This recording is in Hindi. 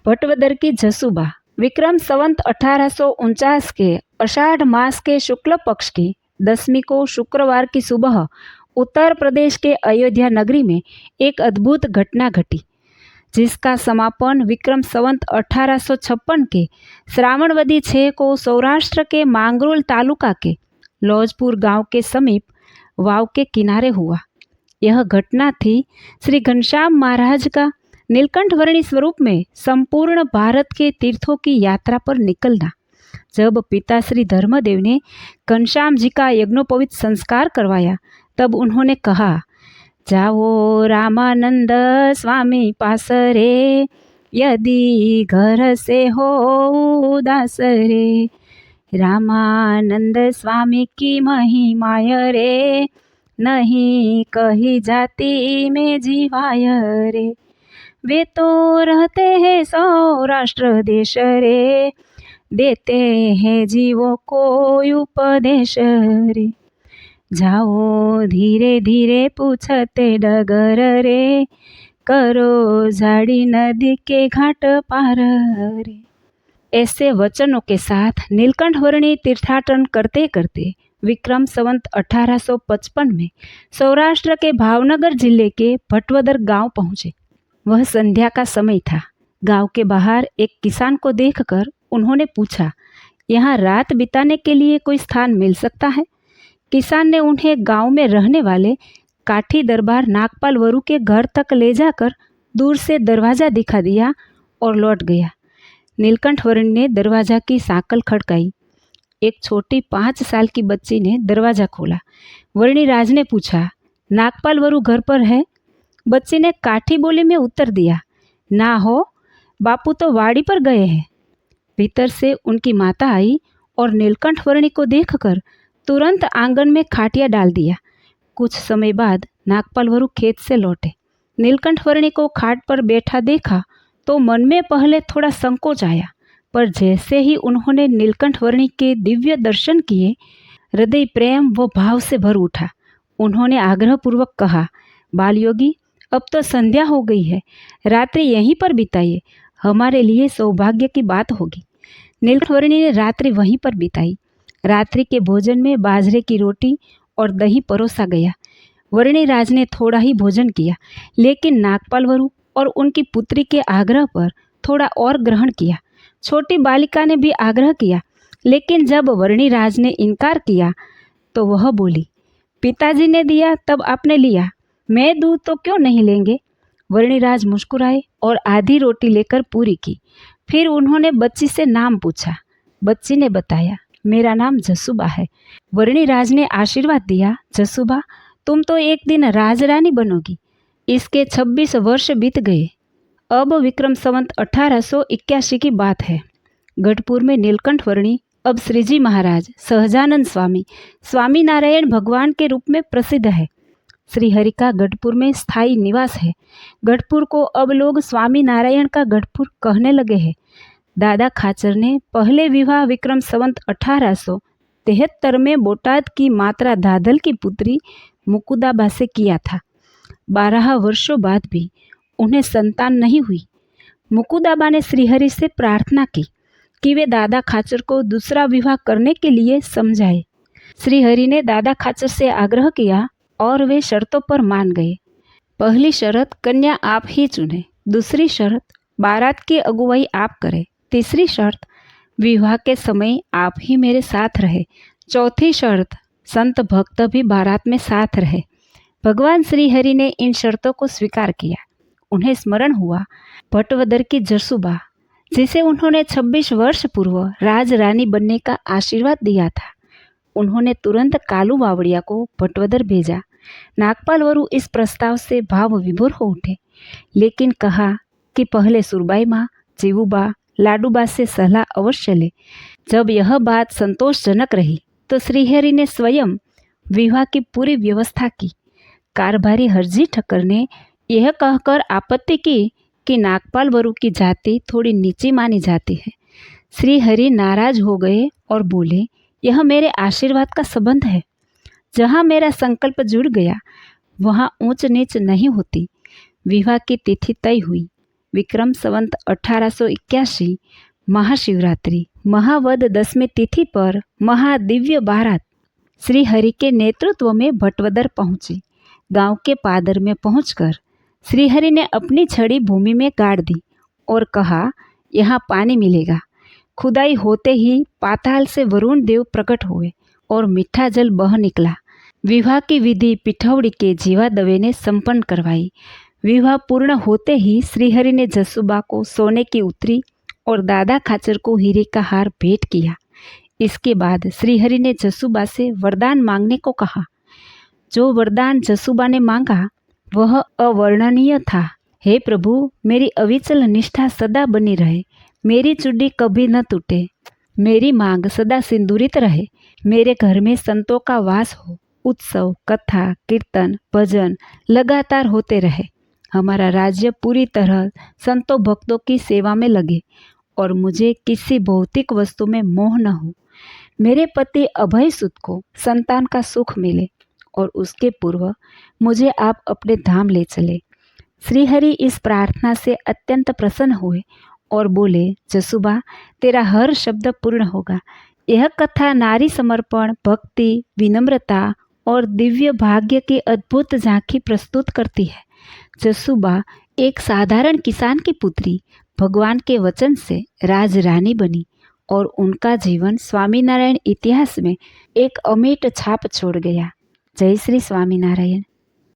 भटवदर की जसुबा। विक्रम संवत 1849 के आषाढ़ मास के शुक्ल पक्ष की 10वीं को शुक्रवार की सुबह उत्तर प्रदेश के अयोध्या नगरी में एक अद्भुत घटना घटी, जिसका समापन विक्रम संवत 1856 के श्रावणवदी 6 को सौराष्ट्र के मांगरोल तालुका के लौजपुर गांव के समीप वाव के किनारे हुआ। यह घटना थी श्री घनश्याम महाराज का नीलकंठ वर्णी स्वरूप में संपूर्ण भारत के तीर्थों की यात्रा पर निकलना। जब पिता श्री धर्मदेव ने घनश्याम जी का यज्ञोपवीत संस्कार करवाया, तब उन्होंने कहा, जाओ रामानंद स्वामी पास रे, यदि घर से हो उदास रे। रामानंद स्वामी की महिमाय रे, नहीं कही जाती में जीवाय रे। वे तो रहते हैं सौराष्ट्र देश रे, देते हैं जीवों को उपदेश रे। जाओ धीरे धीरे पूछते डगर रे, करो झाड़ी नदी के घाट पार रे। ऐसे वचनों के साथ नीलकंठ वर्णी तीर्थाटन करते करते विक्रम संवत 1855 में सौराष्ट्र के भावनगर जिले के भटवदर गांव पहुँचे। वह संध्या का समय था। गांव के बाहर एक किसान को देखकर उन्होंने पूछा, यहाँ रात बिताने के लिए कोई स्थान मिल सकता है? किसान ने उन्हें गांव में रहने वाले काठी दरबार नागपाल वरु के घर तक ले जाकर दूर से दरवाज़ा दिखा दिया और लौट गया। नीलकंठ वर्ण ने दरवाज़ा की सांकल खड़काई। एक छोटी 5 साल की बच्ची ने दरवाज़ा खोला। वर्णिराज ने पूछा, नागपाल वरु घर पर है? बच्ची ने काठी बोली में उत्तर दिया, ना हो, बापू तो वाड़ी पर गए हैं। भीतर से उनकी माता आई और नीलकंठ वर्णी को देखकर तुरंत आंगन में खाटिया डाल दिया। कुछ समय बाद नागपाल वरु खेत से लौटे। नीलकंठ वर्णी को खाट पर बैठा देखा तो मन में पहले थोड़ा संकोच आया, पर जैसे ही उन्होंने नीलकंठ वर्णी के दिव्य दर्शन किए, हृदय प्रेम व भाव से भर उठा। उन्होंने आग्रहपूर्वक कहा, बालयोगी, अब तो संध्या हो गई है, रात्रि यहीं पर बिताइए, हमारे लिए सौभाग्य की बात होगी। नीलकंठ वर्णी ने रात्रि वहीं पर बिताई। रात्रि के भोजन में बाजरे की रोटी और दही परोसा गया। वर्णिराज ने थोड़ा ही भोजन किया, लेकिन नागपाल वरु और उनकी पुत्री के आग्रह पर थोड़ा और ग्रहण किया। छोटी बालिका ने भी आग्रह किया, लेकिन जब वर्णिराज ने इनकार किया तो वह बोली, पिताजी ने दिया तब आपने लिया, मैं दूँ तो क्यों नहीं लेंगे? वर्णिराज मुस्कुराए और आधी रोटी लेकर पूरी की। फिर उन्होंने बच्ची से नाम पूछा। बच्ची ने बताया, मेरा नाम जसुबा है। वर्णिराज ने आशीर्वाद दिया, जसुबा, तुम तो एक दिन राजरानी बनोगी। इसके 26 वर्ष बीत गए। अब विक्रम संवत 1881 की बात है। गढ़पुर में नीलकंठ वर्णी अब श्रीजी महाराज, सहजानंद स्वामी, स्वामी नारायण भगवान के रूप में प्रसिद्ध है। श्रीहरि का गढ़पुर में स्थायी निवास है। गढ़पुर को अब लोग स्वामी नारायण का गढ़पुर कहने लगे हैं। दादा खाचर ने पहले विवाह विक्रम संवत 1873 में बोटाद की मात्रा धादल की पुत्री मुकुदाबा से किया था। 12 वर्षों बाद भी उन्हें संतान नहीं हुई। मुकुदाबा ने श्रीहरि से प्रार्थना की कि वे दादा खाचर को दूसरा विवाह करने के लिए समझाए। श्रीहरि ने दादा खाचर से आग्रह किया और वे शर्तों पर मान गए। पहली शर्त, कन्या आप ही चुने। दूसरी शर्त, बारात की अगुवाई आप करें। तीसरी शर्त, विवाह के समय आप ही मेरे साथ रहे। चौथी शर्त, संत भक्त भी बारात में साथ रहे। भगवान श्रीहरि ने इन शर्तों को स्वीकार किया। उन्हें स्मरण हुआ भटवदर की जसुबा, जिसे उन्होंने 26 वर्ष पूर्व राज रानी बनने का आशीर्वाद दिया था। उन्होंने तुरंत कालू बावड़िया को भटवदर भेजा। नागपाल वरु इस प्रस्ताव से भाव विभोर हो उठे, लेकिन कहा कि पहले सुरबाई माँ, जीवूबा, लाडूबा से सलाह अवश्य ले। जब यह बात संतोषजनक रही तो श्रीहरि ने स्वयं विवाह की पूरी व्यवस्था की। कारभारी हरजी ठक्कर ने यह कहकर आपत्ति की कि नागपाल वरु की जाति थोड़ी नीची मानी जाती है। श्रीहरि नाराज हो गए और बोले, यह मेरे आशीर्वाद का संबंध है। जहाँ मेरा संकल्प जुड़ गया वहाँ ऊंच नीच नहीं होती। विवाह की तिथि तय हुई। विक्रम संवत 1881 महाशिवरात्रि महावद 10वीं तिथि पर महादिव्य बारात श्री हरि के नेतृत्व में भटवदर पहुंची। गांव के पादर में पहुंचकर श्री हरि ने अपनी छड़ी भूमि में गाड़ दी और कहा, यहाँ पानी मिलेगा। खुदाई होते ही पाताल से वरुण देव प्रकट हुए और मीठा जल बह निकला। विवाह की विधि पिठौड़ी के जीवा दवे ने संपन्न करवाई। विवाह पूर्ण होते ही श्रीहरि ने जसुबा को सोने की उतरी और दादा खाचर को हीरे का हार भेंट किया। इसके बाद श्रीहरि ने जसुबा से वरदान मांगने को कहा। जो वरदान जसुबा ने मांगा वह अवर्णनीय था। हे प्रभु, मेरी अविचल निष्ठा सदा बनी रहे, मेरी चुड्डी कभी न टूटे, मेरी मांग सदा सिंदूरित रहे, मेरे घर में संतों का वास हो, उत्सव, कथा, कीर्तन, भजन लगातार होते रहे, हमारा राज्य पूरी तरह संतों भक्तों की सेवा में लगे और मुझे किसी भौतिक वस्तु में मोह न हो। मेरे पति अभय सुत को संतान का सुख मिले और उसके पूर्व मुझे आप अपने धाम ले चले। श्रीहरि इस प्रार्थना से अत्यंत प्रसन्न हुए और बोले, जसुबा, तेरा हर शब्द पूर्ण होगा। यह कथा नारी समर्पण, भक्ति, विनम्रता और दिव्य भाग्य की अद्भुत झांकी प्रस्तुत करती है। जसुबा एक साधारण किसान की पुत्री भगवान के वचन से राजरानी बनी और उनका जीवन स्वामीनारायण इतिहास में एक अमिट छाप छोड़ गया। जय श्री स्वामीनारायण।